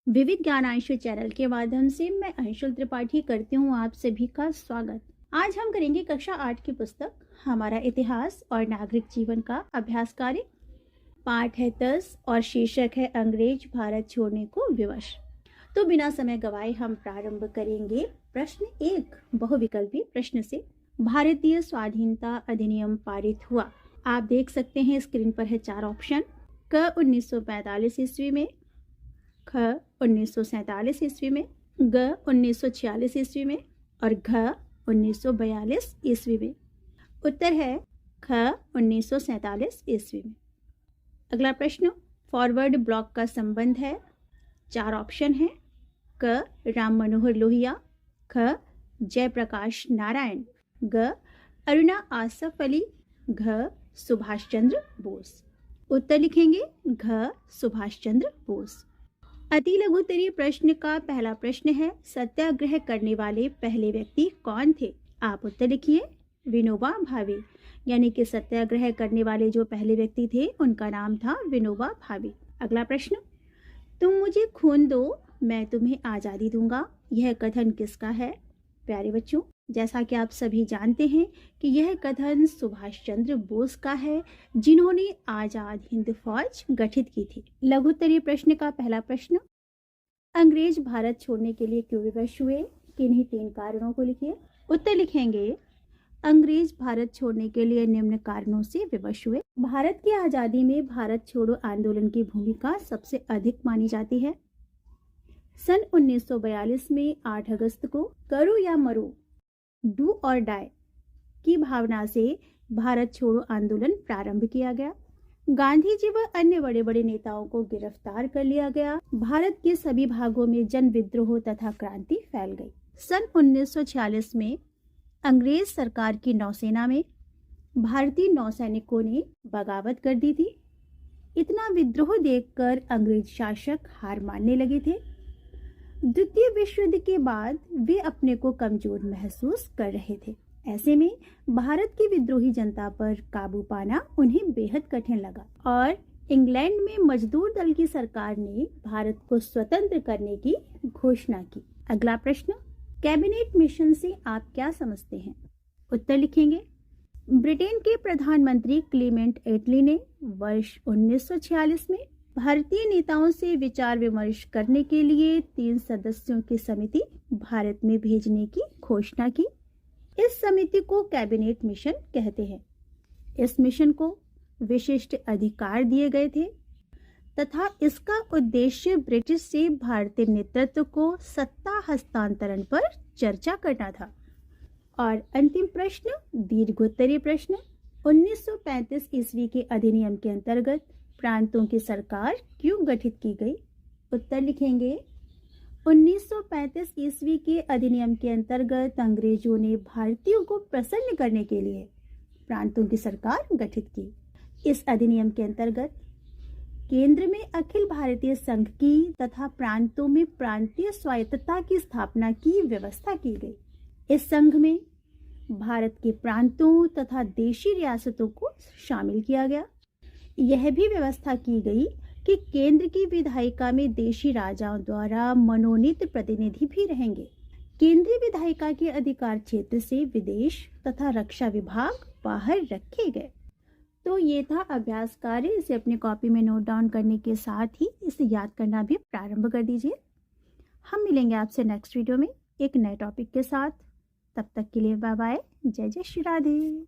विविध ज्ञानांशु चैनल के माध्यम से मैं अंशुल त्रिपाठी करती हूँ आप सभी का स्वागत। आज हम करेंगे कक्षा 8 की पुस्तक हमारा इतिहास और नागरिक जीवन का अभ्यास कार्य। पाठ है 10 और शीर्षक है अंग्रेज भारत छोड़ने को विवश। तो बिना समय गवाए हम प्रारंभ करेंगे प्रश्न 1 बहुविकल्पी प्रश्न से। भारतीय स्वाधीनता अधिनियम पारित हुआ। आप देख सकते हैं स्क्रीन पर है 4 ऑप्शन। क 1945 ईस्वी में, ख 1947 ईस्वी में, ग 1946 ईस्वी में और घ 1942 ईस्वी में। उत्तर है ख 1947 ईस्वी में। अगला प्रश्न, फॉरवर्ड ब्लॉक का संबंध है। 4 ऑप्शन है। क राम मनोहर लोहिया, ख जयप्रकाश नारायण, ग अरुणा आसफ अली, घ सुभाष चंद्र बोस। उत्तर लिखेंगे घ सुभाष चंद्र बोस। अति लघु उत्तरीय प्रश्न का पहला प्रश्न है, सत्याग्रह करने वाले पहले व्यक्ति कौन थे? आप उत्तर लिखिए विनोबा भावे। यानी कि सत्याग्रह करने वाले जो पहले व्यक्ति थे उनका नाम था विनोबा भावे। अगला प्रश्न, तुम मुझे खून दो मैं तुम्हें आज़ादी दूंगा, यह कथन किसका है? प्यारे बच्चों, जैसा कि आप सभी जानते हैं कि यह कथन सुभाष चंद्र बोस का है, जिन्होंने आजाद हिंद फौज गठित की थी। लघु उत्तरीय प्रश्न का पहला प्रश्न, अंग्रेज भारत छोड़ने के लिए क्यों विवश हुए? किन्हीं 3 कारणों को लिखिए। उत्तर लिखेंगे अंग्रेज भारत छोड़ने के लिए निम्न कारणों से विवश हुए। भारत की आजादी में भारत छोड़ो आंदोलन की भूमिका सबसे अधिक मानी जाती है। सन 1942 में 8 अगस्त को करो या मरो, डू और डाई की भावना से भारत छोड़ो आंदोलन प्रारंभ किया गया। गांधी जी व अन्य बड़े बड़े नेताओं को गिरफ्तार कर लिया गया। भारत के सभी भागों में जन विद्रोह तथा क्रांति फैल गई। सन 1946 में अंग्रेज सरकार की नौसेना में भारतीय नौसैनिकों ने बगावत कर दी थी। इतना विद्रोह देखकर अंग्रेज शासक हार मानने लगे थे। द्वितीय विश्व युद्ध के बाद वे अपने को कमजोर महसूस कर रहे थे। ऐसे में भारत की विद्रोही जनता पर काबू पाना उन्हें बेहद कठिन लगा और इंग्लैंड में मजदूर दल की सरकार ने भारत को स्वतंत्र करने की घोषणा की। अगला प्रश्न, कैबिनेट मिशन से आप क्या समझते हैं? उत्तर लिखेंगे ब्रिटेन के प्रधानमंत्री क्लीमेंट एटली ने वर्ष 1946 में भारतीय नेताओं से विचार विमर्श करने के लिए 3 सदस्यों की समिति भारत में भेजने की घोषणा की। इस समिति को कैबिनेट मिशन कहते हैं। इस मिशन को विशिष्ट अधिकार दिए गए थे तथा इसका उद्देश्य ब्रिटिश से भारतीय नेतृत्व को सत्ता हस्तांतरण पर चर्चा करना था। और अंतिम प्रश्न, दीर्घोत्तरीय प्रश्न, 1935 ईस्वी के अधिनियम के अंतर्गत प्रांतों की सरकार क्यों गठित की गई? उत्तर लिखेंगे 1935 ईस्वी के अधिनियम के अंतर्गत अंग्रेजों ने भारतीयों को प्रसन्न करने के लिए प्रांतों की सरकार गठित की। इस अधिनियम के अंतर्गत केंद्र में अखिल भारतीय संघ की तथा प्रांतों में प्रांतीय स्वायत्तता की स्थापना की व्यवस्था की गई। इस संघ में भारत के प्रांतों तथा देशी रियासतों को शामिल किया गया। यह भी व्यवस्था की गई कि केंद्र की विधायिका में देशी राजाओं द्वारा मनोनीत प्रतिनिधि भी रहेंगे। केंद्रीय विधायिका के अधिकार क्षेत्र से विदेश तथा रक्षा विभाग बाहर रखे गए। तो ये था अभ्यास कार्य। इसे अपनी कॉपी में नोट डाउन करने के साथ ही इसे याद करना भी प्रारंभ कर दीजिए। हम मिलेंगे आपसे नेक्स्ट वीडियो में एक नए टॉपिक के साथ। तब तक के लिए बाय बाय। जय जय श्री राधे।